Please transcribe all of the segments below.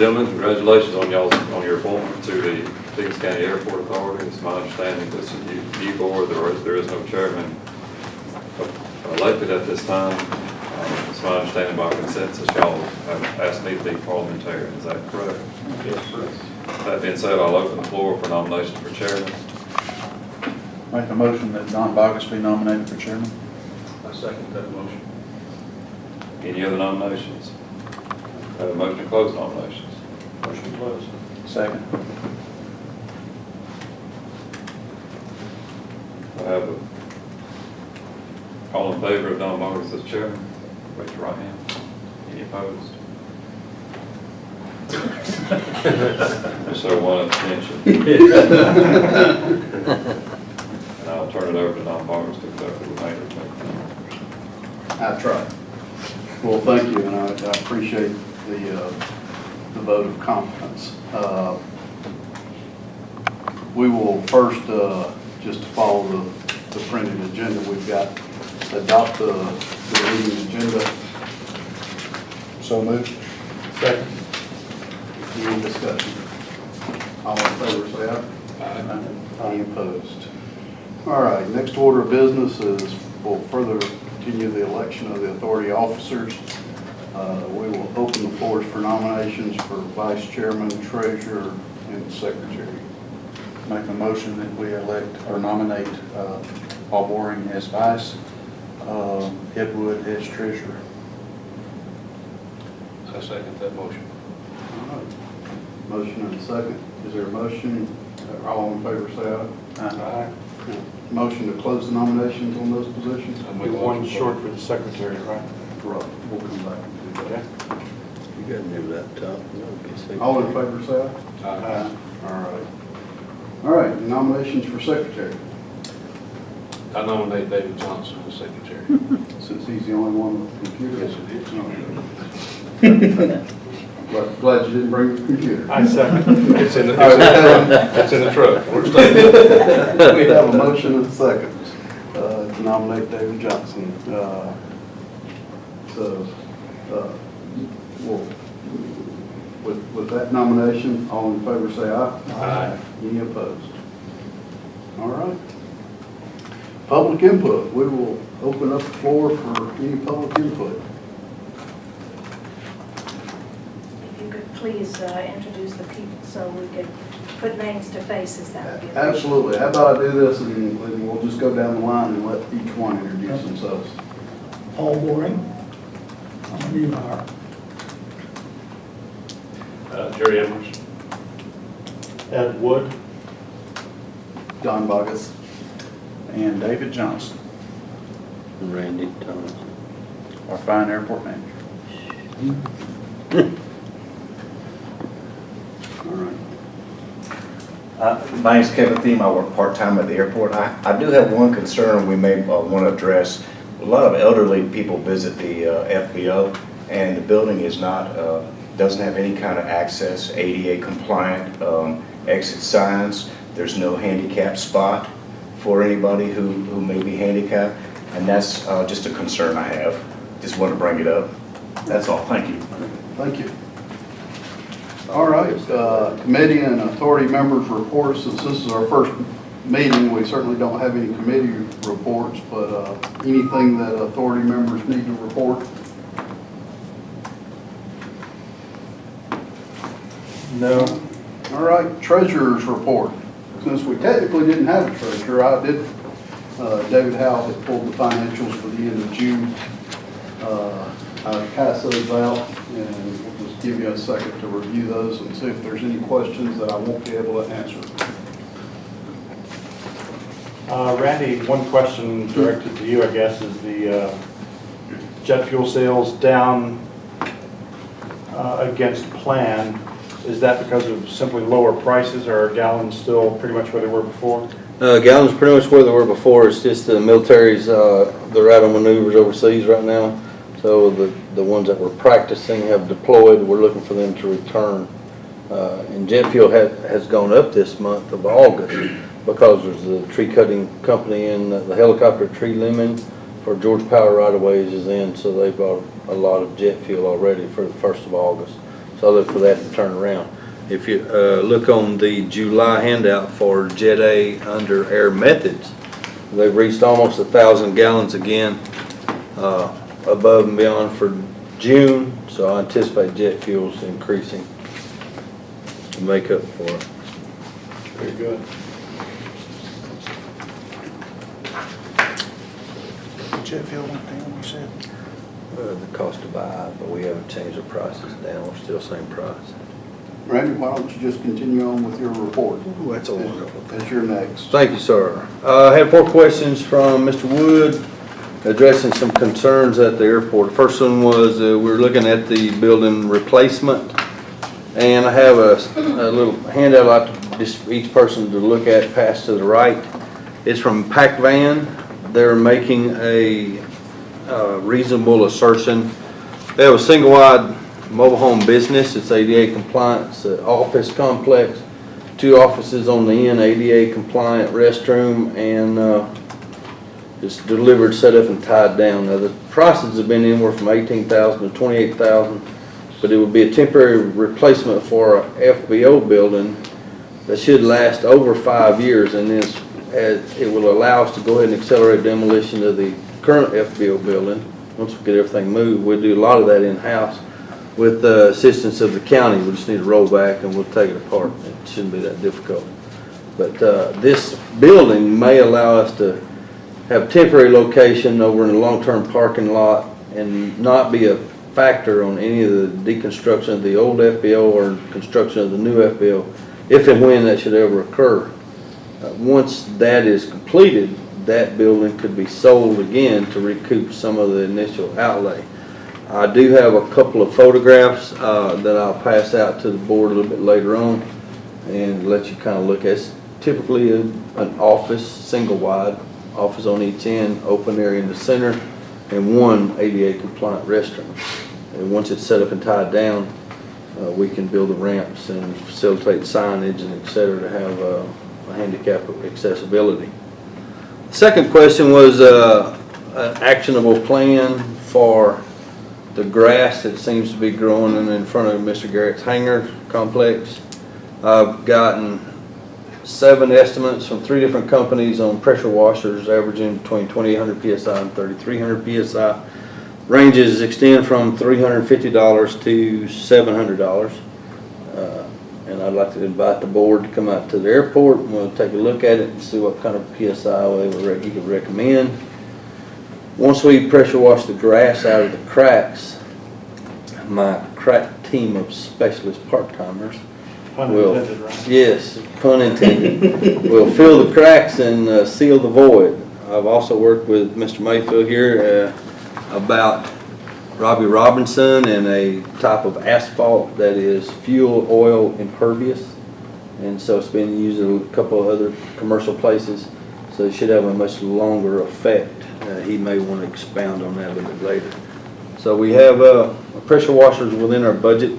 Gentlemen, congratulations on your appointment to the Pickens County Airport Authority. It's my understanding this is new board. There is no chairman elected at this time. It's my understanding by consensus y'all have asked me to be parliamentarian. Is that correct? Yes, sir. That being said, I'll open the floor for nominations for chairman. Make a motion that Don Bogus be nominated for chairman. I second that motion. Any other nominations? Have a motion to close nominations. Motion closed. Second. I have all in favor of Don Bogus as chairman, raise your right hand. Any opposed? So one abstention. And I'll turn it over to Don Bogus to conduct the remainder of the I tried. Well, thank you, and I appreciate the vote of confidence. We will first, just to follow the printed agenda, we've got adopt the meeting agenda. So moved. Second. Any discussion? All in favor, say aye. Aye. Any opposed? All right, next order of business is we'll further continue the election of the authority officers. We will open the floors for nominations for vice chairman, treasurer, and secretary. Make a motion that we elect or nominate Paul Boring as vice, Ed Wood as treasurer. I second that motion. All right. Motion and a second. Is there a motion? All in favor, say aye. Aye. Motion to close the nominations on those positions? I make a One motion. short for the secretary, right? Right, we'll come back and do that. You got to move that top. All in favor, say aye. Aye. All right. All right, nominations for secretary, I nominate David Johnson as secretary. since he's the only one with a computer. Yes, it is. Glad you didn't bring the computer. I second. It's in the truck. It's in the truck. We're staying. We have a motion and a second to nominate David Johnson. Well, with that nomination, all in favor say aye. Aye. Any opposed? All right. Public input. We will open up the floor for any public input. If you could please introduce the people so we could put names to faces, that would be appreciated. Absolutely. How about I do this and we'll just go down the line and let each one introduce themselves. Paul Boring. I'm a new hire. Jerry Emmers. Ed Wood. Don Bogus. And David Johnson, Randy Thomas. our fine airport manager. All right. My name's Kevin Thiem. I work part-time at the airport. I do have one concern we may want to address. A lot of elderly people visit the FBO, and the building is not, doesn't have any kind of access, ADA compliant, exit signs. There's no handicap spot for anybody who may be handicapped, and that's just a concern I have. Just want to bring it up. That's all. Thank you. Thank you. All right, committee and authority members reports. Since this is our first meeting, we certainly don't have any committee reports, but anything that authority members need to report? No. All right, treasurer's report. Since we technically didn't have a treasurer, I did, David Howell had pulled the financials for the end of June. I passed those out, and we'll just give you a second to review those and see if there's any questions that I won't be able to answer. Randy, one question directed to you, I guess, is the jet fuel sales down against plan. Is that because of simply lower prices, or are gallons still pretty much where they were before? Gallons pretty much where they were before. It's just the military's, they're out on maneuvers overseas right now. So the ones that were practicing have deployed. We're looking for them to return. And jet fuel has gone up this month of August because there's a tree cutting company in the helicopter tree limbing for Georgia Power right of ways is in. So they bought a lot of jet fuel already for the 1st of August. So I look for that to turn around. If you look on the July handout for Jet A under Air Methods, they've reached almost 1,000 gallons again, above and beyond for June. So I anticipate jet fuels increasing to make up for it. Very good. Jet fuel went down, you said? The cost to buy, but we haven't changed the prices down. We're still same price. Randy, why don't you just continue on with your report? Ooh, that's a wonderful thing. That's your next. Thank you, sir. I have 4 questions from Mr. Wood addressing some concerns at the airport. The first one was we're looking at the building replacement, and I have a little handout I'd like just each person to look at, pass to the right. It's from Pac Van. They're making a reasonable assertion. They have a single-wide mobile home business. It's ADA compliant. It's an office complex, 2 offices on the end, ADA compliant restroom, and it's delivered, set up, and tied down. Now the prices have been anywhere from $18,000 to $28,000, but it would be a temporary replacement for a FBO building that should last over 5 years, and this it will allow us to go ahead and accelerate demolition of the current FBO building. Once we get everything moved, we'll do a lot of that in-house with the assistance of the county. We just need to roll back and we'll take it apart. It shouldn't be that difficult. But this building may allow us to have temporary location over in a long-term parking lot and not be a factor on any of the deconstruction of the old FBO or construction of the new FBO, if and when that should ever occur. Once that is completed, that building could be sold again to recoup some of the initial outlay. I do have a couple of photographs that I'll pass out to the board a little bit later on and let you kind of look at. It's typically an office, single wide, office on each end, open area in the center, and 1 ADA compliant restroom. And once it's set up and tied down, we can build the ramps and facilitate signage and et cetera to have a handicap accessibility. The second question was an actionable plan for the grass that seems to be growing in front of Mr. Garrett's hangar complex. I've gotten 7 estimates from 3 different companies on pressure washers averaging between 2,800 PSI and 3,300 PSI. Ranges extend from $350 to $700. And I'd like to invite the board to come out to the airport and we'll take a look at it and see what kind of PSI you could recommend. Once we pressure wash the grass out of the cracks, my crack team of specialist part-timers Pun will, intended, right? yes, pun intended, will fill the cracks and seal the void. I've also worked with Mr. Mayfield here about Robbie Robinson and a type of asphalt that is fuel oil impervious, and so it's been used in a couple of other commercial places, so it should have a much longer effect. He may want to expound on that a little bit later. So we have pressure washers within our budget.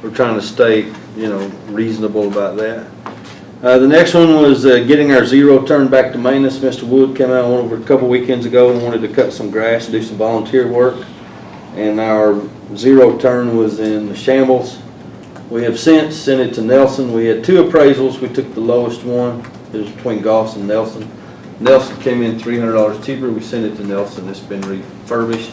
We're trying to stay, reasonable about that. The next one was getting our zero turn back to maintenance. Mr. Wood came out over a couple weekends ago and wanted to cut some grass and do some volunteer work, and our zero turn was in the shambles. We have since sent it to Nelson. We had 2 appraisals. We took the lowest one. It was between Goss and Nelson. Nelson came in $300 cheaper. We sent it to Nelson. It's been refurbished.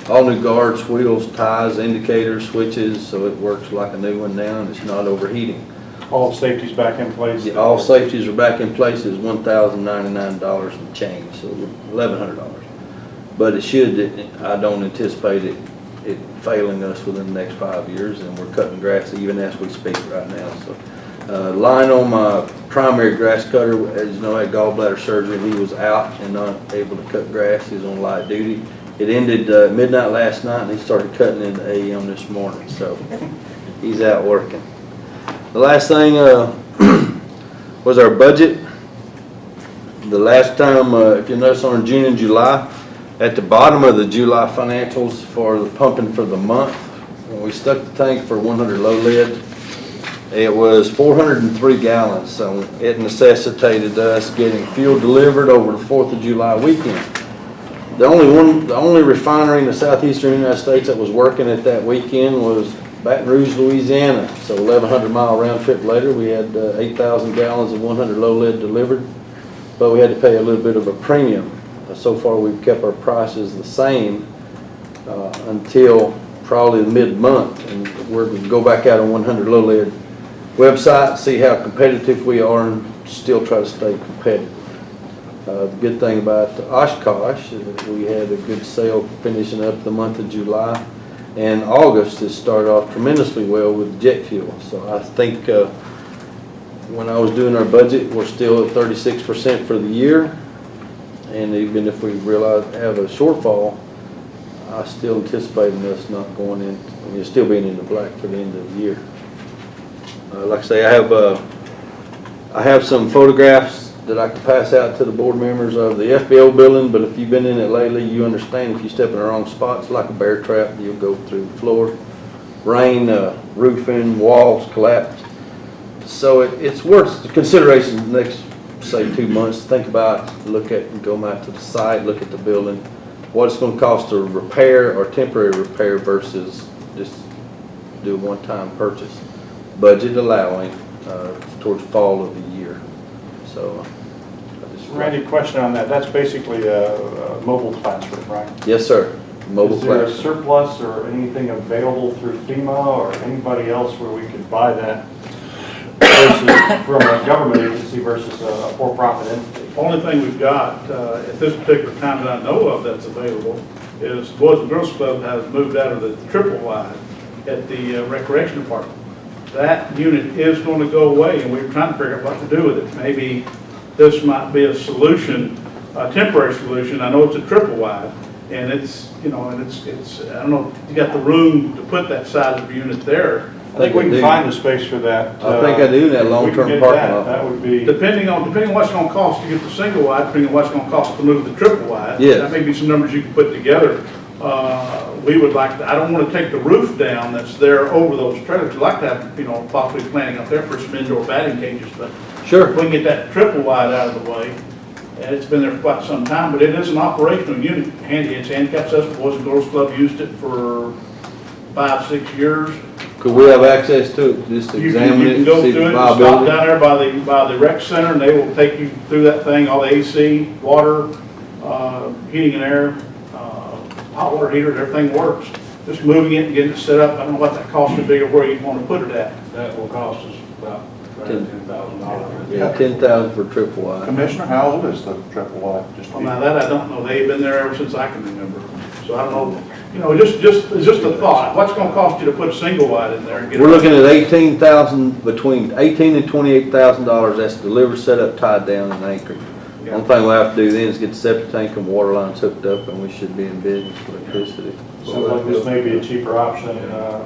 All new guards, wheels, ties, indicators, switches, so it works like a new one now and it's not overheating. All safety's back in place? Yeah, all safeties are back in place. It's $1,099 and change, so $1,100. But it should, I don't anticipate it failing us within the next 5 years, and we're cutting grass even as we speak right now. So, line on my primary grass cutter, as you know, had gallbladder surgery. He was out and not able to cut grass. He was on light duty. It ended midnight last night, and he started cutting in the AM this morning. So he's out working. The last thing was our budget. The last time, if you notice on June and July, at the bottom of the July financials for the pumping for the month, when we stuck the tank for 100 low lead, it was 403 gallons, so it necessitated us getting fuel delivered over the 4th of July weekend. The only refinery in the southeastern United States that was working at that weekend was Baton Rouge, Louisiana. So 1,100 mile round trip later, we had 8,000 gallons of 100 low lead delivered, but we had to pay a little bit of a premium. So far, we've kept our prices the same until probably mid-month, and we're going to go back out on 100 low lead website, see how competitive we are, and still try to stay competitive. The good thing about Oshkosh is that we had a good sale finishing up the month of July, and August has started off tremendously well with jet fuel. So I think when I was doing our budget, we're still at 36% for the year, and even if we realize have a shortfall, I still anticipating us not going in, I mean, still being in the black for the end of the year. Like I say, I have some photographs that I can pass out to the board members of the FBO building, but if you've been in it lately, you understand if you step in the wrong spot, it's like a bear trap. You'll go through the floor, rain, roofing, walls collapse. So it's worth consideration the next, say, 2 months. Think about, look at, go out to the site, look at the building, what it's going to cost to repair or temporary repair versus just do a one-time purchase. Budget allowing towards fall of the year. So, Randy, question on that. That's basically a mobile classroom, right? yes, sir. Mobile Is there a classroom. surplus or anything available through FEMA or anybody else where we could buy that versus from a government agency versus a for-profit entity? Only thing we've got at this particular time that I know of that's available is Boys and Girls Club has moved out of the triple wide at the recreation department. That unit is going to go away, and we're trying to figure out what to do with it. Maybe this might be a solution, a temporary solution. I know it's a triple wide, and it's, you know, and it's I don't know if you got the room to put that size of unit there. I think we can find the space for that. I think I do in that If we long-term can get parking that, lot. that would be. Depending on what's going to cost to get the single wide, depending on what's going to cost to move the triple wide. Yes. That may be some numbers you can put together. We would like to, I don't want to take the roof down that's there over those trailers. We'd like to have, you know, possibly planning up there for some indoor batting cages, but Sure. if we can get that triple wide out of the way, and it's been there for quite some time, but it is an operational unit. Handy, it's handicap accessible. Boys and Girls Club used it for 5-6 years. Could we have access to it, just You examine can it, go see through the it, stop viability? down there by the rec center, and they will take you through that thing, all the AC, water, heating and air, hot water heaters, everything works. Just moving it and getting it set up, I don't know what that costs to be or where you want to put it at. That will cost us about $10,000. Yeah, 10,000 for triple wide. Commissioner, how old is the triple wide? Just Well, now that I don't know, they've been there ever since I can remember. So I don't know, you know, it's just a thought, what's gonna cost you to put a single wide in there and get it? We're looking at 18,000, between 18 and $28,000. That's delivered, set up, tied down, and anchored. Yeah. Only thing we'll have to do then is get the septic tank and water lines hooked up, and we should be in business with electricity. Sounds like this may be a cheaper option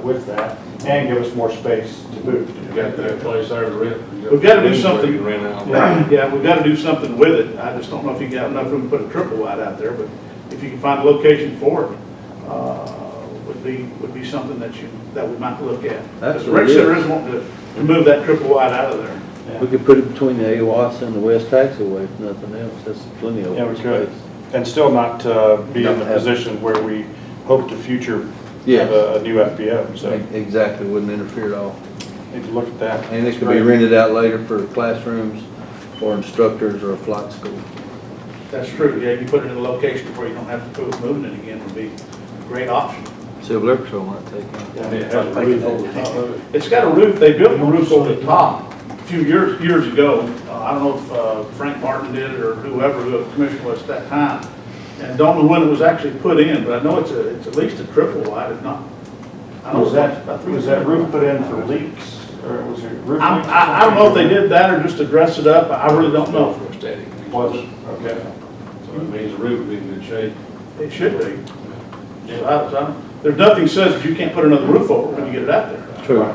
with that, and give us more space to boot. You got that place there to rent. We've gotta do something. You can rent out. Yeah, we've gotta do something with it. I just don't know if you got enough room to put a triple wide out there, but if you can find a location for it, would be something that we might look at. Because the rec Absolutely. center is wanting to move that triple wide out of there. We could put it between the AWAS and the West Taxiway, if nothing else. That's plenty of Yeah, we open could. space. And still not be in Not the have- position where we hope to future Yeah. have a new FBO, so Exactly, wouldn't interfere at all. need to look at that. And it could be rented out later for classrooms, or instructors, or a flight school. That's true, yeah, you put it in a location where you don't have to put moving it again would be a great option. Civil Air Patrol might take it. And it has a roof over the top of it. It's got a roof, they built a roof over the top a few years ago. I don't know if Frank Martin did it or whoever the commissioner was at that time. And don't know when it was actually put in, but I know it's at least a triple wide, if not. I know Was it's that, about was that roof put in for leaks, or was it roof leaks? I don't know if they did that or just to dress it up, I really don't know. For aesthetic. Was it? Okay. So it means the roof will be in good shape. It should be. There's nothing says that you can't put another roof over when you get it out there. True.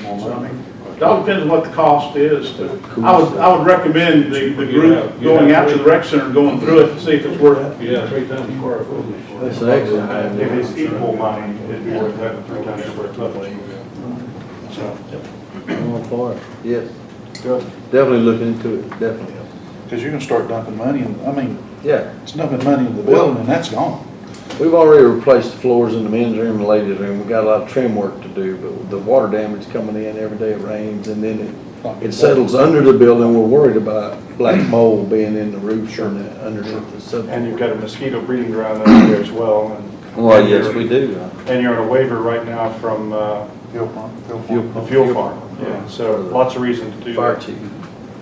So, I mean, it all depends on what the cost is. I would recommend the group going out to the rec center and going through it to see if it's worth it. Yeah, 3 times the square foot. That's an excellent If idea. it's equal money, it'd be worth having 3 times square footage. So, I'm all for it. Yes, good. definitely look into it, definitely. Because you can start dumping money, I mean, Yeah, it's dumping money in the building and that's gone. We've already replaced the floors in the men's room and ladies' room. We got a lot of trim work to do, but the water damage coming in every day it rains, and then it settles under the building. We're worried about black mold being in the roofs and underneath the sub. And you've got a mosquito breeding ground under there as well. Well, yes, we do. And you're on a waiver right now from Fuel pump. the fuel farm. Yeah, so lots of reason to do Fire that. chief.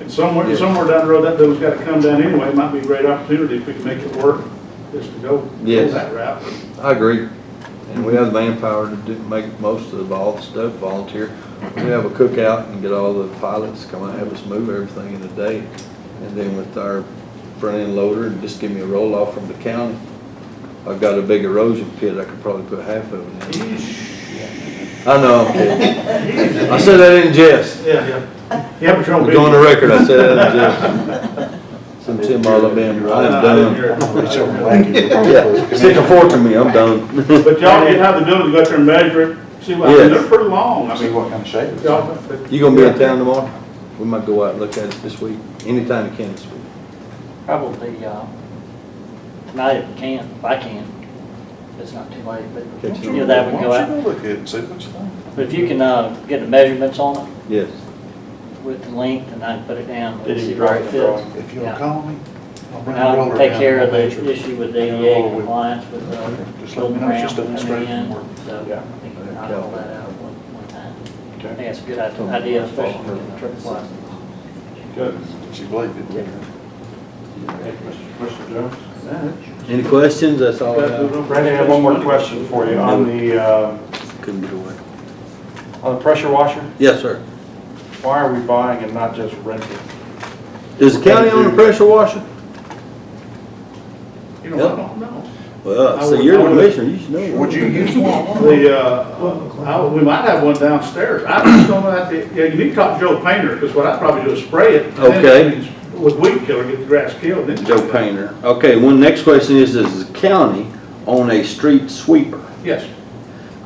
And somewhere down the road, that building's gotta come down anyway, it might be a great opportunity if we can make it work, just to go Yes. that route. I agree. And we have the manpower to make most of all the stuff, volunteer. We have a cookout and get all the pilots come out and have us move everything in a day. And then with our front end loader, and just give me a roll off from the county. I've got a big erosion pit, I could probably put half of it in. I know, I'm kidding. I said that in jest. Yeah. Yeah, but you're on Go on the video. record, I said that in jest. Some Tim Alabama, I am I done. didn't hear it. Yeah, stick a fork in me, I'm done. But y'all can have the ability to go out there and measure it, see what, I mean, Yes. they're pretty long, I See mean, what kind of shape it's in. y'all. You gonna be in town tomorrow? We might go out and look at it this week, anytime you can this week. Probably, tonight if you can, if I can. It's not too late, but, Okay. you know, that would go Why out. don't you go look at it and see what you think? But if you can, get the measurements on it, Yes. with the length, and I can put it down, Did and he see draw where it the fits. drawing? If you'll Yeah. call me, I'll bring And the I'll roller take down care and of the measure. issue with Yeah, ADA roller will- compliance with the Just let me building know, it's ramp just a coming straight in, work. so Yeah. I think we can knock all that out one time. I Okay, think that's a good idea, especially with the triple wide. good. She believed it. Mr. Jones? Any questions? That's all I have. Brandon, I have one more question for you on Couldn't get away. the pressure washer. Yes, sir. Why are we buying and not just renting? Does the county own a pressure washer? You know, I don't know. Well, I so would- you're I the would- commissioner, you should know. Would you use one? We might have one downstairs. I just don't know that, yeah, you need to talk to Joe Painter, because what I'd probably do is spray it. and then Okay. With weed killer, get the grass killed. then- Joe Painter. Okay, one next question is, does the county own a street sweeper? Yes.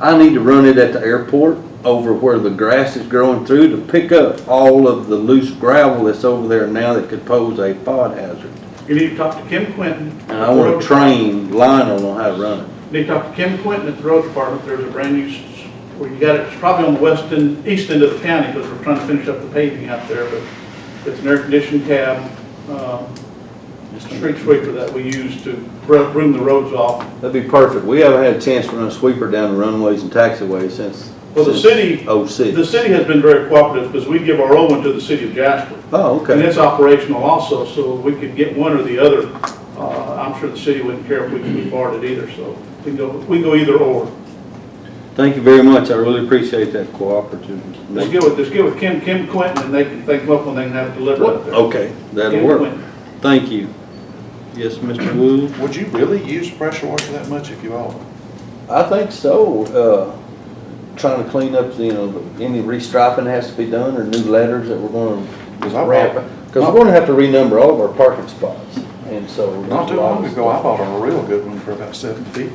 I need to run it at the airport over where the grass is growing through to pick up all of the loose gravel that's over there now that could pose a pod hazard. You need to talk to Kim Quinton. And I want to train Lionel on how to run it. You need to talk to Kim Quinton at the road department. There's a brand new, where you got it, it's probably on the east end of the county, because we're trying to finish up the paving out there, but it's an air-conditioned cab, street sweeper that we use to broom the roads off. That'd be perfect. We haven't had a chance to run a sweeper down the runways and taxiways since. Well, the city, '06. the city has been very cooperative, because we give our old one to the city of Jasper. Oh, And okay. it's operational also, so we could get one or the other. I'm sure the city wouldn't care if we borrowed it either, so we can go either or. Thank you very much. I really appreciate that cooperative. Let's get with Kim Quinton, and they can come up when they can have it delivered up there. Okay, that'll Kim work. Quinton. Thank you. Yes, Mr. Wu? Would you really use pressure washer that much if you bought it? I think so. Trying to clean up, any restriping has to be done, or new letters that we're going Because to I ramp. bought, Because we're going to have to renumber all of our parking spots, and so. not there's too a lot long of ago, I stuff. bought a real good one for about $750.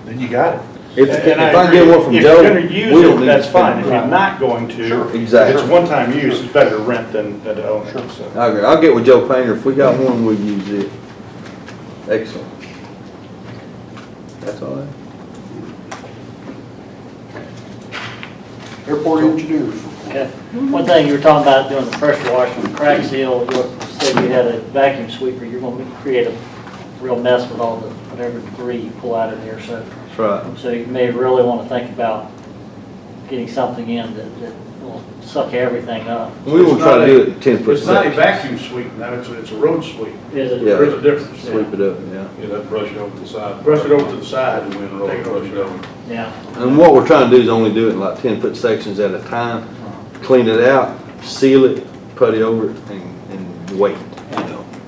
Then you got it. If And I can get one from Joe, If you're gonna we use don't it, need to that's fine. spend If the you're time. not going to, Sure. if Exactly. it's one-time use, it's better to rent than to own it, so. I agree. I'll get with Joe Painter. If we got one, we'll use it. Excellent. That's all I have. Airport engineers. Okay. One thing you were talking about doing the pressure washer and crack seal, you said you had a vacuum sweeper, you're gonna create a real mess with all the, whatever debris you pull out of there, so. That's right. So you may really want to think about getting something in that will suck everything up. We will try to do it in 10-foot It's not a sections. vacuum sweep, now it's a road sweep. Is it? Yeah. There is a difference. Sweep it up, yeah. Yeah, that brush it over to the side. Brush it over to the side And and then roll take it, it over. brush it over. Yeah. And what we're trying to do is only do it in like 10-foot sections at a time. Clean it out, seal it, putty over it, and wait,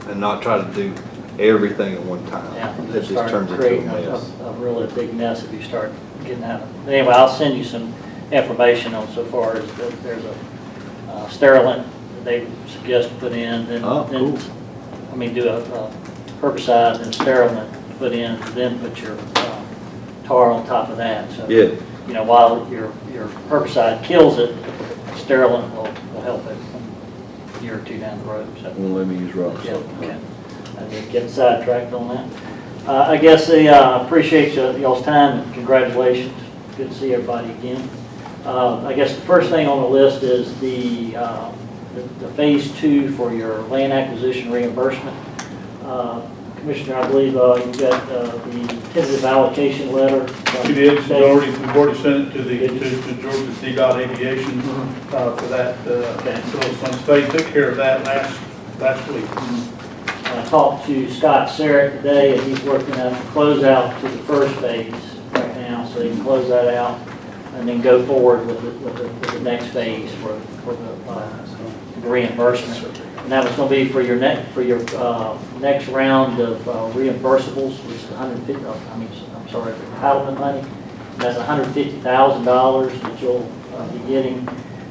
and not try to do everything at one time. Yeah. It just Start turns into a creating mess. a really big mess if you start getting out of it. Anyway, I'll send you some information on so far as that there's a sterilant that they suggest to put in, then, Oh, cool. do a herbicide and sterilant to put in, then put your tar on top of that. So, Yeah, while your herbicide kills it, sterilant will help it a year or two down the road. So, won't let me use rocks. yeah, okay. I did get sidetracked on that. I guess I appreciate y'all's time and congratulations. Good to see everybody again. I guess the first thing on the list is the phase 2 for your land acquisition reimbursement. Commissioner, I believe you got the tentative allocation letter. We did, we've already sent it to Georgia DDOT Aviation for that. So State took care of that last week. I talked to Scott Sarrett today, and he's working on the closeout to the first phase right now, so he can close that out and then go forward with the next phase for the reimbursement. And that was going to be for your next round of reimbursables, which is entitlement money. And that's $150,000 that you'll be getting,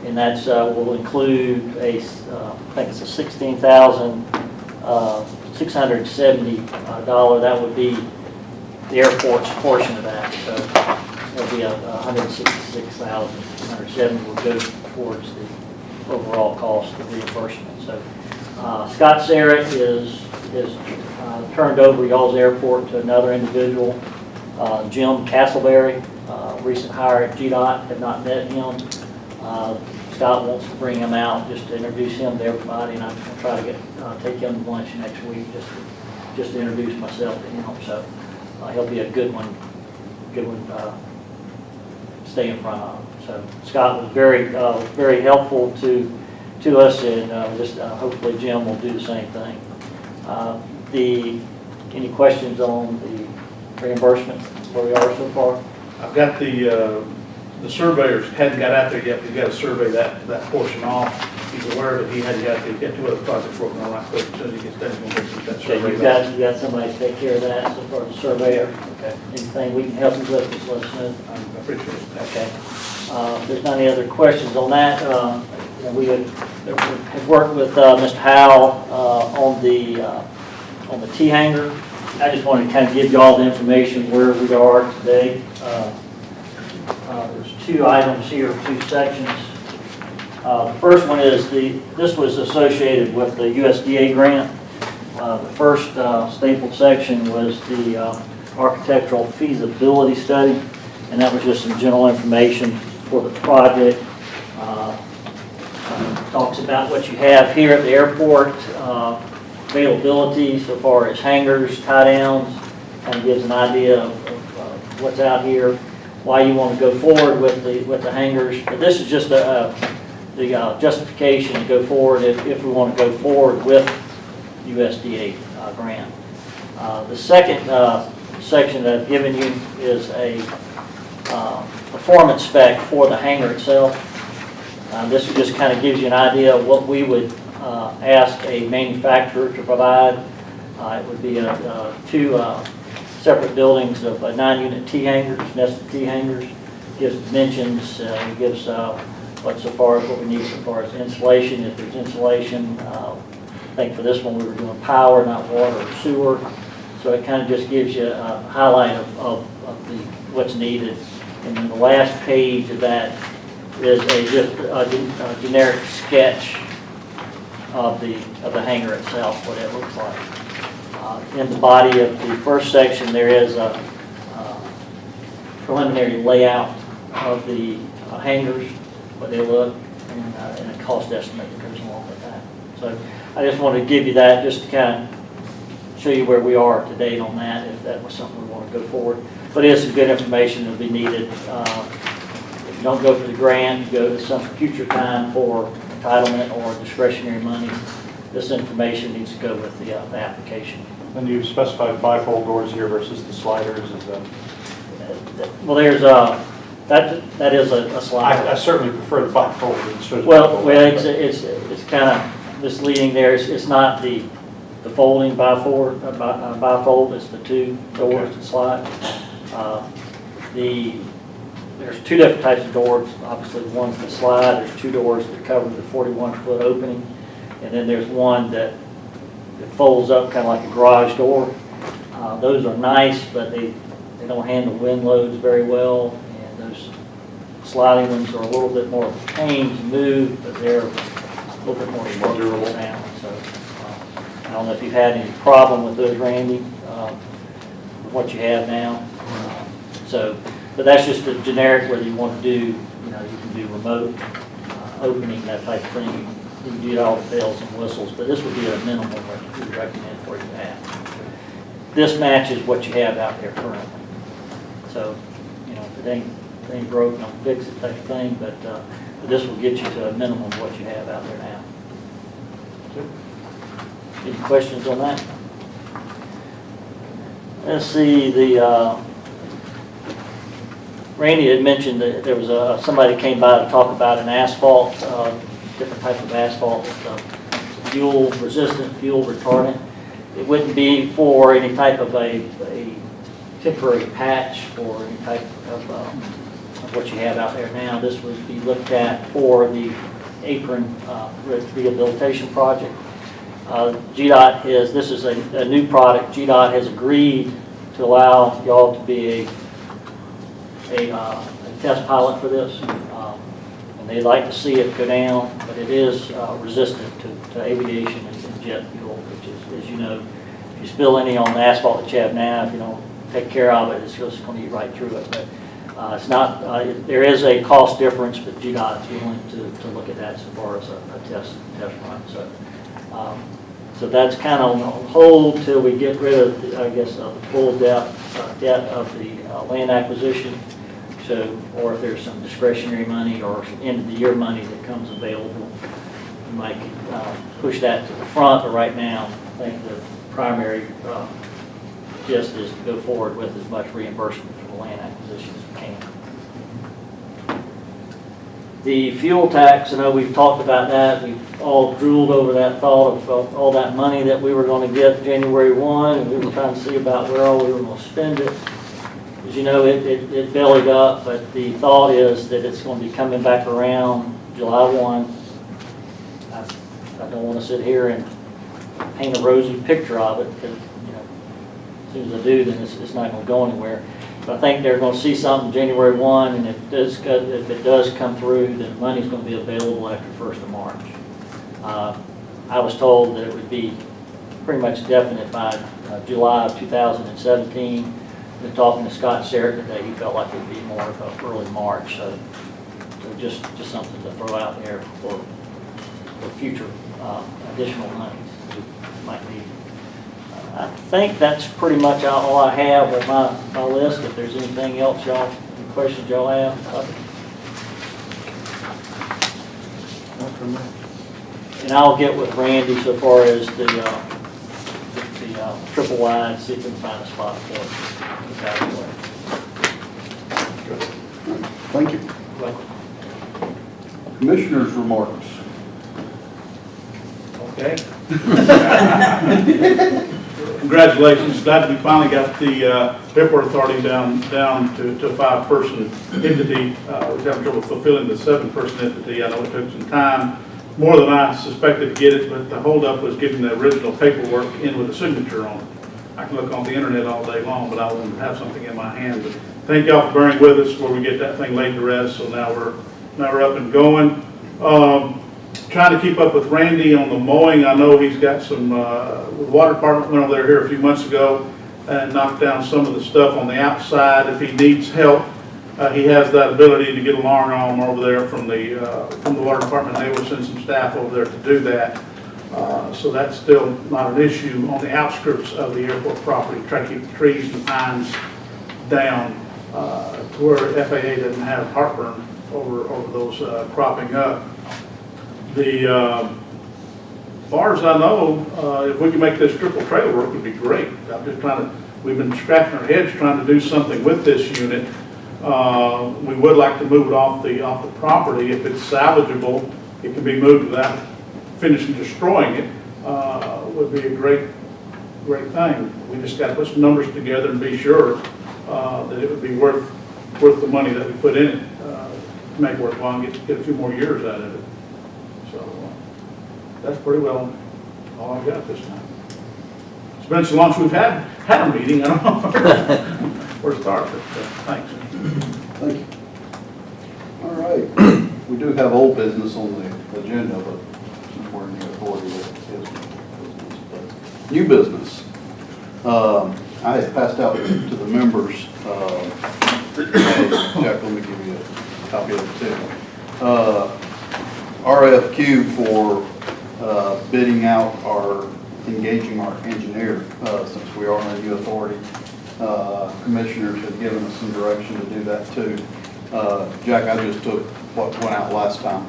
and that's will include I think it's a $16,670. That would be the airport's portion of that. So it'll be $166,270 will go towards the overall cost of reimbursement. So Scott Sarrett is turned over y'all's airport to another individual, Jim Castleberry, recent hire at GDOT. Have not met him. Scott wants to bring him out just to introduce him to everybody, and I'm going to try to take him to lunch next week just to introduce myself to him. So he'll be a good one to stay in front of. So Scott was very helpful to us, and hopefully Jim will do the same thing. Any questions on the reimbursement where we are so far? I've got the surveyors hadn't got out there yet. We've got to survey that portion off. He's aware that he had to get 2 other projects working on right quick. As soon as he gets done, he's going to get that Okay, survey. you got somebody to take care of that so far as the surveyor? Okay. Anything we can help you with, just let us know. I appreciate it. Okay. If there's not any other questions on that, we have worked with Mr. Howell on the T-hanger. I just wanted to kind of give you all the information where we are today. There's 2 items here, 2 sections. The first one is this was associated with the USDA grant. The first stapled section was the architectural feasibility study, and that was just some general information for the project. Talks about what you have here at the airport, availability so far as hangars, tie downs, kind of gives an idea of what's out here, why you want to go forward with the hangars. But this is just the justification to go forward if we want to go forward with USDA grant. The second section that I've given you is a performance spec for the hangar itself. This just kind of gives you an idea of what we would ask a manufacturer to provide. It would be 2 separate buildings of 9-unit T-hangers, nested T-hangers. Gives dimensions, gives what we need so far as insulation, if there's insulation. I think for this one we were doing power, not water or sewer. So it kind of just gives you a highlight of what's needed. And then the last page of that is just a generic sketch of the hangar itself, what it looks like. In the body of the first section, there is a preliminary layout of the hangars, what they look, and a cost estimate that goes along with that. So I just wanted to give you that just to kind of show you where we are to date on that, if that was something we want to go forward. But it is some good information that will be needed. If you don't go for the grant, you go to some future time for entitlement or discretionary money. This information needs to go with the application. And you've specified bifold doors here versus the sliders. Is that? Well, there's that is a slider. I certainly prefer the bifold. Well, it's kind of misleading there. It's not the folding bifold. It's the 2 doors that slide. There's 2 different types of doors. Obviously, the ones that slide. There's 2 doors that cover the 41-foot opening, and then there's one that folds up kind of like a garage door. Those are nice, but they don't handle wind loads very well, and those sliding ones are a little bit more of a pain to move, but they're a little bit more durable sound. So I don't know if you've had any problem with those, Randy. what you have now. So, but that's just a generic whether you want to do, you know, you can do remote opening, that type of thing. You can do all the bells and whistles, but this would be a minimum what we recommend for you to have. This matches what you have out there currently. So, you know, if it ain't broke, don't fix it type of thing, but this will get you to a minimum of what you have out there now. Any questions on that? Let's see, Randy had mentioned that there was somebody came by to talk about an asphalt, different type of asphalt, fuel resistant, fuel retardant. It wouldn't be for any type of a temporary patch for any type of what you have out there now. This would be looked at for the apron rehabilitation project. GDOT this is a new product. GDOT has agreed to allow y'all to be a test pilot for this. And they'd like to see it go down, but it is resistant to aviation and jet fuel, which is, as you know, if you spill any on the asphalt that you have now, if you don't take care of it, it's just going to eat right through it. But it's not, there is a cost difference, but GDOT is willing to look at that so far as a test run. So that's kind of on hold till we get rid of, I guess, the full debt of the land acquisition. So, or if there's some discretionary money or some end of the year money that comes available, we might push that to the front. But right now, I think the primary gist is to go forward with as much reimbursement for the land acquisition as we can. The fuel tax, I know we've talked about that. We've all drooled over that thought of all that money that we were going to get January 1, and we were trying to see about where all we were going to spend it. As you know, it bellied up, but the thought is that it's going to be coming back around July 1. I don't want to sit here and paint a rosy picture of it, because you know, as soon as I do, then it's not going to go anywhere. But I think they're going to see something January 1, and if it does come through, then money's going to be available after 1st of March. I was told that it would be pretty much definite by July of 2017. Been talking to Scott Serrett today. He felt like it would be more of early March. So just something to throw out there for future additional monies we might need. I think that's pretty much all I have on my list. If there's anything else, any questions y'all have? And I'll get with Randy so far as the triple wide, see if we can find a spot for it. Thank you. Commissioners' remarks. Okay. Congratulations, glad we finally got the airport authority down to a 5-person entity. We're having trouble fulfilling the 7-person entity. I know it took some time, more than I suspected to get it, but the holdup was getting the original paperwork in with a signature on it. I can look on the internet all day long, but I want to have something in my hand. But thank y'all for bearing with us where we get that thing laid to rest. So now we're up and going. Trying to keep up with Randy on the mowing. I know he's got some, the water department went over there here a few months ago and knocked down some of the stuff on the outside. If he needs help, he has that ability to get a long arm over there from the water department. They will send some staff over there to do that. So that's still not an issue on the outskirts of the airport property. Try to keep the trees and pines down to where FAA doesn't have heartburn over those cropping up. As far as I know, if we can make this triple trailer work, it'd be great. I'm just we've been scratching our heads trying to do something with this unit. We would like to move it off the property. If it's salvageable, it can be moved without finishing destroying it. Would be a great thing. We just got to put some numbers together and be sure that it would be worth the money that we put in it to make it worthwhile and get a few more years out of it. So that's pretty well all I've got this time. It's been so long since we've had a meeting. I don't know where to start, but thanks. Thank you. All right. We do have old business on the agenda, but since we're in the authority, that is business. But new business. I had passed out to the members, Jack, let me give you a copy of it too. RFQ for bidding out engaging our engineer, since we are a new authority. Commissioners have given us some direction to do that too. Jack, I just took what went out last time,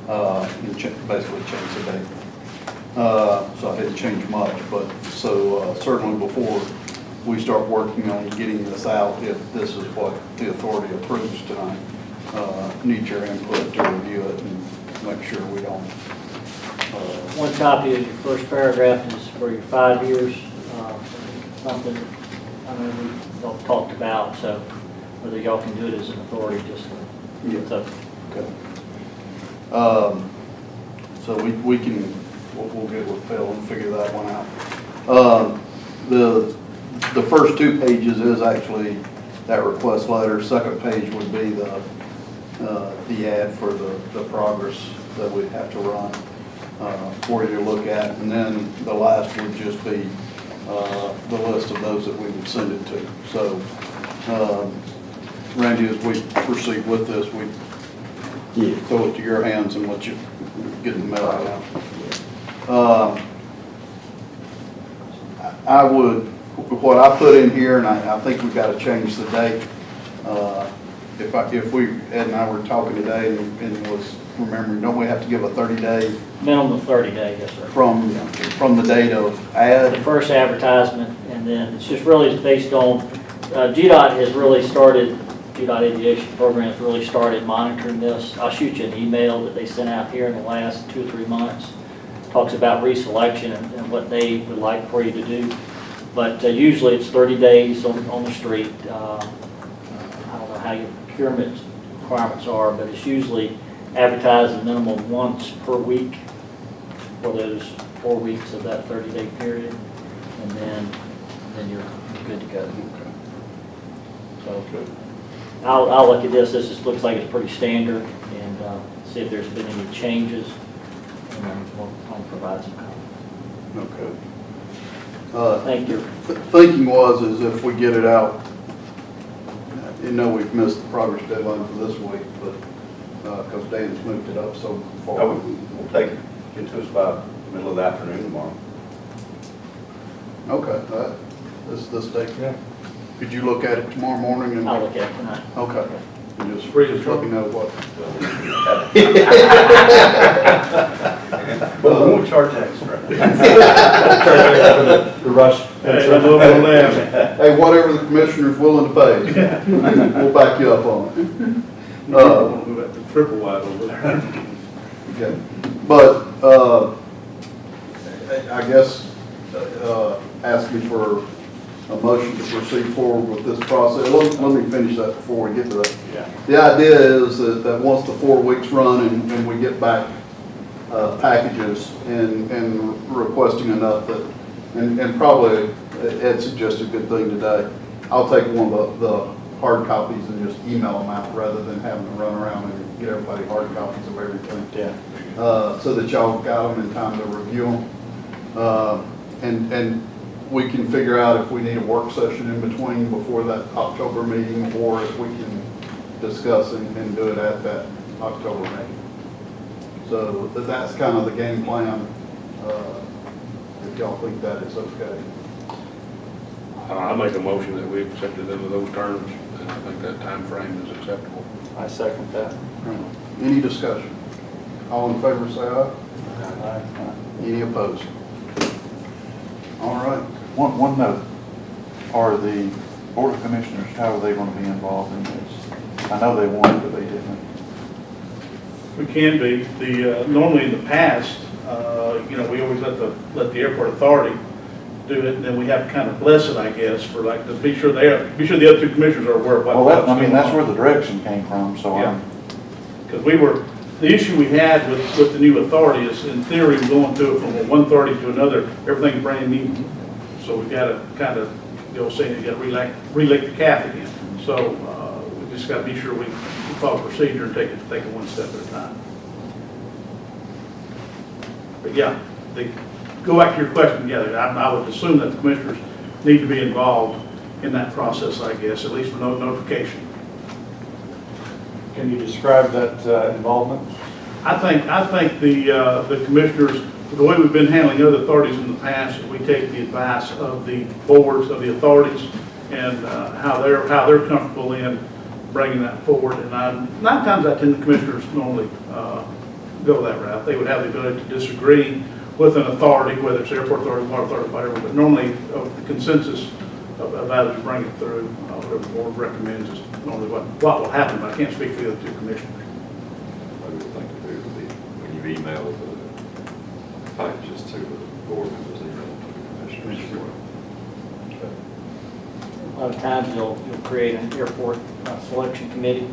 and basically changed the date. So I didn't change much, but so certainly before we start working on getting this out, if this is what the authority approves tonight, need your input to review it and make sure we don't. One copy of your first paragraph is for your 5 years, something I know we all talked about, so whether y'all can do it as an authority, just, so. Okay. So we can, we'll get with Phil and figure that one out. The first 2 pages is actually that request letter. Second page would be the ad for the progress that we'd have to run for you to look at. And then the last would just be the list of those that we would send it to. So, Randy, as we proceed with this, we throw it to your hands and let you get the mail out. I would, what I put in here, and I think we've got to change the date. If we, Ed and I were talking today and was remembering, don't we have to give a 30-day? Minimum of 30 days, yes, sir. From the date of ad? The first advertisement, and then it's just really based on, GDOT has really started, GDOT Aviation Program has really started monitoring this. I'll shoot you an email that they sent out here in the last 2 or 3 months. Talks about reselection and what they would like for you to do. But usually it's 30 days on the street. I don't know how your procurement requirements are, but it's usually advertised a minimum once per week for those 4 weeks of that 30-day period, and then you're good to go. So I'll look at this. This just looks like it's pretty standard, and see if there's been any changes, and then I'll provide some comment. Okay. Thank you. Thinking is if we get it out, you know we've missed the progress deadline for this week, but because Dan's moved it up so far. We'll take it into us by middle of the afternoon tomorrow. Okay, this date. Yeah. Could you look at it tomorrow morning? And I'll look at it tonight. Okay. And just let me know what. But we won't charge extra. The rush. Hey, whatever the commissioner's willing to pay, we'll back you up on it. The triple wide over there. Okay, but I guess asking for a motion to proceed forward with this process. Let me finish that before we get to that. Yeah. The idea is that once the 4 weeks run and we get back packages and requesting enough that, and probably Ed suggested a good thing today, I'll take one of the hard copies and just email them out rather than having to run around and get everybody hard copies of everything. Yeah. So that y'all got them in time to review them. And we can figure out if we need a work session in between before that October meeting, or if we can discuss and do it at that October meeting. So that's kind of the game plan, if y'all think that is okay. I make a motion that we accepted them with those terms, and I think that time frame is acceptable. I second that. Any discussion? All in favor, say aye. Aye. Any opposed? All right. One note, are the Board of Commissioners, how are they going to be involved in this? I know they wanted, but they didn't. We can be. Normally in the past, we always let the airport authority do it, and then we have to kind of bless it, I guess, for like to be sure the other 2 commissioners are aware of what. Well, that's where the direction came from. So yeah. Because the issue we had with the new authority is, in theory, going to it from one authority to another, everything's brand new. So we've got to kind of, saying you got to relick the calf again. So we just got to be sure we follow procedure and take it one step at a time. But yeah, go back to your question. Yeah, I would assume that the commissioners need to be involved in that process, I guess, at least for notification. Can you describe that involvement? I think the commissioners, the way we've been handling other authorities in the past, is we take the advice of the boards of the authorities and how they're comfortable in bringing that forward. And 9 times out of 10, the commissioners normally go that route. They would have the ability to disagree with an authority, whether it's airport authority, water authority, whatever, but normally the consensus of how to bring it through, whatever the board recommends is normally what will happen, but I can't speak for the other 2 commissioners. Maybe the thing to do would be, when you email the packages to the board members, email them to the commissioners as well. A lot of times you'll create an airport selection committee,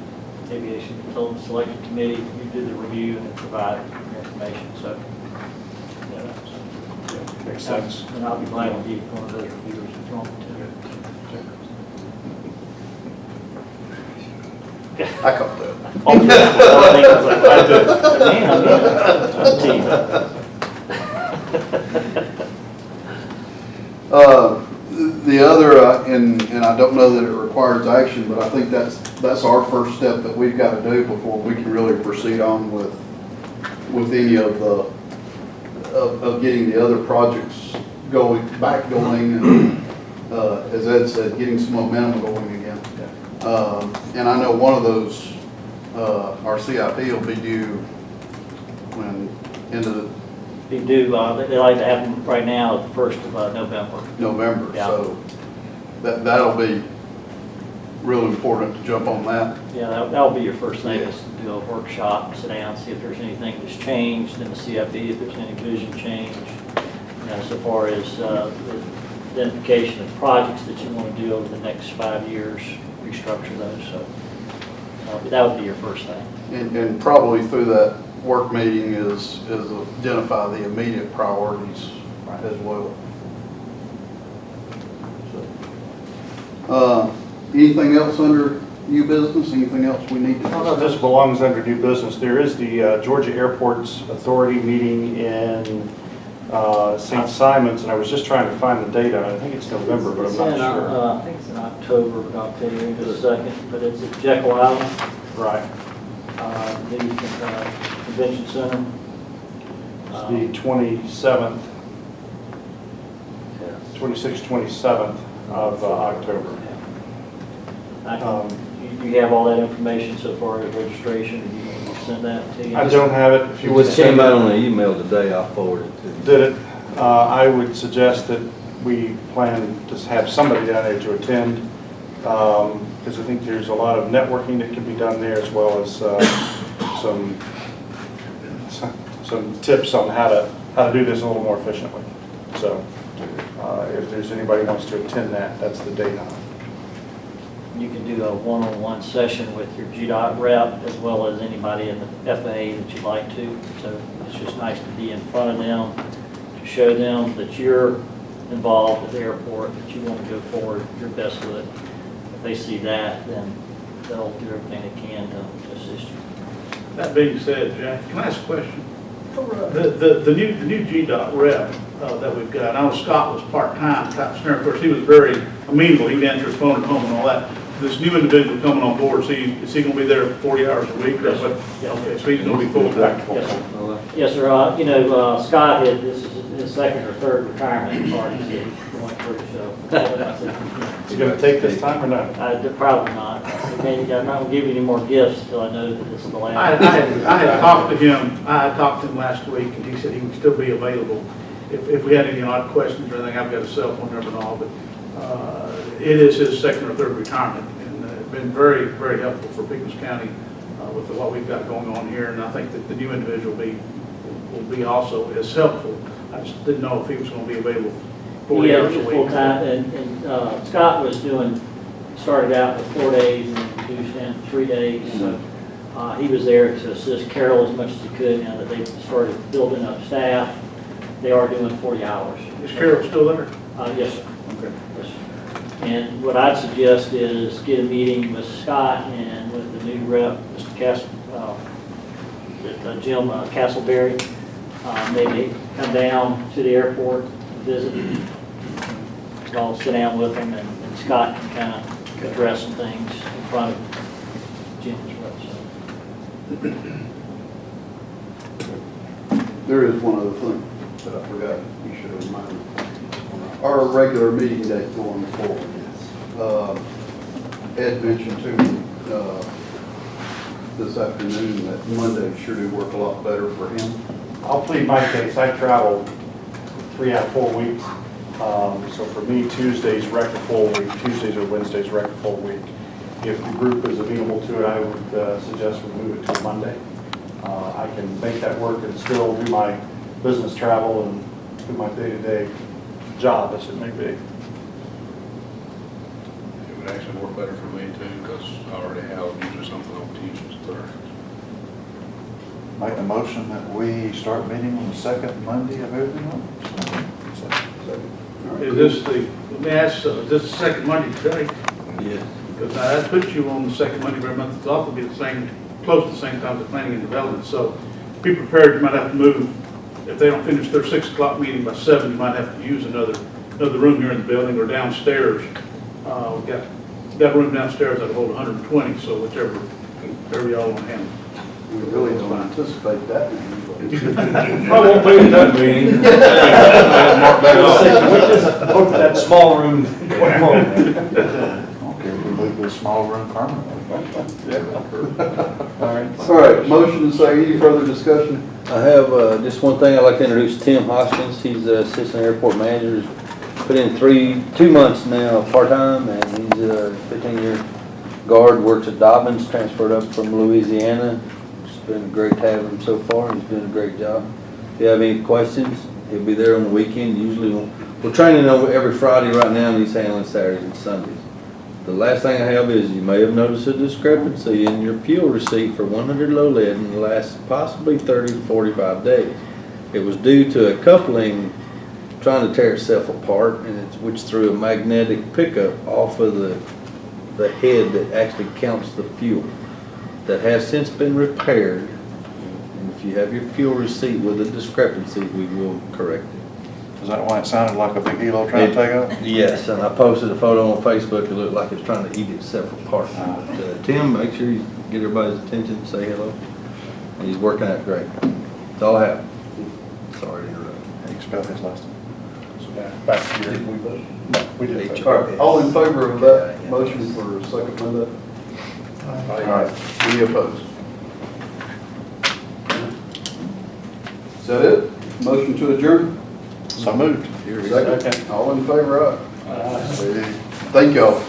aviation control selection committee, you do the review and provide information, so. yeah, that's- Makes sense. And I'll be glad to be one of those reviewers if you want me to. I caught that. I was like, I did. The other, and I don't know that it requires action, but I think that's our first step that we've got to do before we can really proceed on with any of of getting the other projects going, and, as Ed said, getting some momentum going again. And I know one of those, our CIP will be due when, into the They do, they like to have them right now at the 1st of November. November, Yeah. so that'll be real important to jump on that. Yeah, that'll be your first thing, is to do a workshop, sit down, see if there's anything that's changed in the CIP, if there's any vision change, so far as the identification of projects that you want to do over the next 5 years, restructure those, so but that would be your first thing. And probably through that work meeting is identify the immediate priorities as well. So, anything else under new business? Anything else we need to I don't know if this discuss? belongs under new business. There is the Georgia Airports Authority meeting in St. Simon's, and I was just trying to find the date on it. I think it's November, but I'm not sure. I think it's in October, but I'll tell you in just a second, but it's at Jekyll Island, Right. the convention center. It's the 27th, 26th, 27th of October. You have all that information so far as registration, you want me to send that to you? I don't have it. If you would It send came out it, on the email today, I'll forward it to you. did it, I would suggest that we plan to have somebody down there to attend, because I think there's a lot of networking that can be done there, as well as some tips on how to do this a little more efficiently. So if there's anybody who wants to attend that, that's the date on it. You can do a one-on-one session with your GDOT rep as well as anybody in the FAA that you'd like to. So it's just nice to be in front of them, to show them that you're involved at the airport, that you want to go forward your best with it. If they see that, then they'll do everything they can to assist you. That being said, Jack, can I ask a question? The new GDOT rep that we've got, I know Scott was part-time type scenario. Of course, he was very amenable. He'd answer his phone at home and all that. This new individual coming on board, is he going to be there 40 hours a week? Or what? Yes. Okay, so he's going to be full-time. Yes, sir. Scott this is his 2nd or 3rd retirement party that he's going through, so. Is he going to take this time or not? Probably not. I'm not going to give you any more gifts until I know that this is the last. I had talked to him, last week, and he said he would still be available. If we had any odd questions or anything, I've got a cell phone number and all, but it is his 2nd or 3rd retirement, and it's been very, very helpful for Pickens County with what we've got going on here, and I think that the new individual will be also as helpful. I just didn't know if he was going to be available 40 hours a week. Full-time, and Scott was started out with 4 days and then reduced down to 3 days, so he was there to assist Carol as much as he could. Now that they've started building up staff, they are doing 40 hours. Is Carol still there? Yes, sir. Okay. Yes, sir. And what I'd suggest is get a meeting with Scott and with the new rep, Mr. Jim Castleberry. Maybe come down to the airport, visit, I'll sit down with them and Scott can kind of address some things in front of Jim as well, so. There is one other thing that I forgot, you should have reminded me. Our regular meeting date going forward. Ed mentioned to me, this afternoon that Monday sure do work a lot better for him. I'll plead my case. I travel 3 out of 4 weeks. So for me, Tuesdays wreck a full week. Tuesdays or Wednesdays wreck a full week. If the group is amenable to it, I would suggest we move it to Monday. I can make that work and still do my business travel and do my day-to-day job, as it may be. It would actually work better for me too, because I already have usually something on Tuesdays and Thursdays. Make a motion that we start meeting on the second Monday of every month. Is this the, let me ask, is this the second Monday today? Yeah. Because that puts you on the second Monday of every month. It's also be the same, close to the same time as planning and development. So be prepared, you might have to move. If they don't finish their 6 o'clock meeting by 7, you might have to use another room here in the building or downstairs. We've got that room downstairs that'll hold 120, so whichever y'all want to handle. We really don't anticipate that. I won't be in that meeting. Book that small room. Okay, we move to a small room permanently. All right, motion and say, any further discussion? I have just one thing I'd like to introduce Tim Hoskins. He's the assistant airport manager. He's put in 2 months now part-time, and he's a 15-year guard, works at Dobbins, transferred up from Louisiana. It's been great to have him so far. He's doing a great job. If you have any questions, he'll be there on the weekend. Usually we're training over every Friday right now, and he's handling Saturdays and Sundays. The last thing I have is you may have noticed a discrepancy in your fuel receipt for 100 low lead in the last possibly 30 to 45 days. It was due to a coupling trying to tear itself apart, and which threw a magnetic pickup off of the head that actually counts the fuel. That has since been repaired, and if you have your fuel receipt with a discrepancy, we will correct it. Is that why it sounded like a big helo trying to take off? Yes, and I posted a photo on Facebook. It looked like it's trying to eat itself apart. But, Tim, make sure you get everybody's attention, say hello. And he's working out great. That's all I have. Sorry to interrupt. How do you spell his last name? Back to your, we voted. No, we did. All right, all in favor of that motion for second Monday? All right, any opposed? Is that it? Motion to adjourn? So moved. Second. All in favor, aye. Thank y'all.